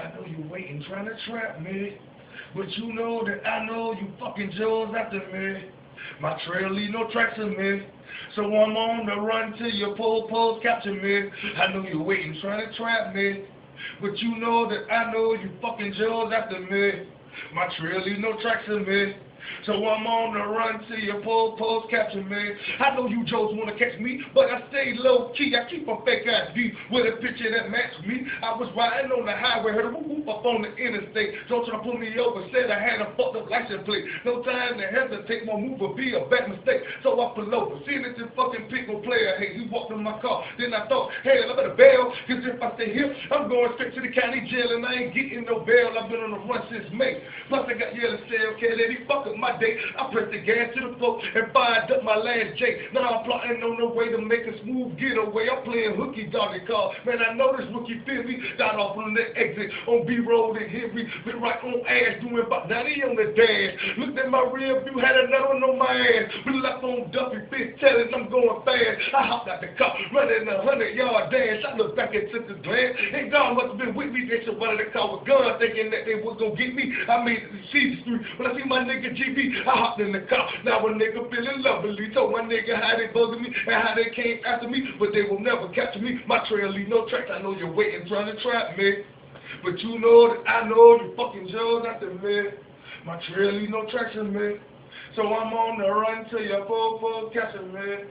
I know you waiting, trying to trap me. But you know that I know you fucking Joe's after me. My trail leave no tracks of me. So I'm on the run till your pole capture me. I know you waiting, trying to trap me. But you know that I know you fucking Joe's after me. My trail leave no tracks of me. So I'm on the run till your pole capture me. I know you Joes wanna catch me, but I stay low key. I keep a fake ass view with a picture that matched me. I was riding on the highway, heard a whoop up on the interstate. Joe trying to pull me over, said I had a fucked up license plate. No time to hesitate, my move will be a bad mistake. So I pull over, seeing that this fucking pickle player, hey, he walked in my car. Then I thought, hey, I better bail, cause if I stay here, I'm going straight to the county jail and I ain't getting no bail. I've been on the run since May. Plus I got yellow cell, okay, let he fuck up my day. I pressed the gas to the floor and fired up my last J. Now I'm plotting on the way to make a smooth getaway. I'm playing hooky doggy car. Man, I know this rookie feel me. Got off on the exit on B-Road and hit me. Been right on ass, doing about 90 on the dash. Looked at my rear view, had another one on my ass. Been left on Duffy, bitch, telling I'm going fast. I hopped out the car, running a 100-yard dash. I looked back and took the glance. And God must have been with me. They should run in the car with guns, thinking that they was gonna get me. I made it to C Street. When I see my nigga GB, I hopped in the car. Now a nigga feeling lovely. Told my nigga how they bugging me and how they came after me, but they will never capture me. My trail leave no tracks. I know you're waiting, trying to trap me. But you know that I know you fucking Joe's after me. My trail leave no tracks in me. So I'm on the run till your pole capture me.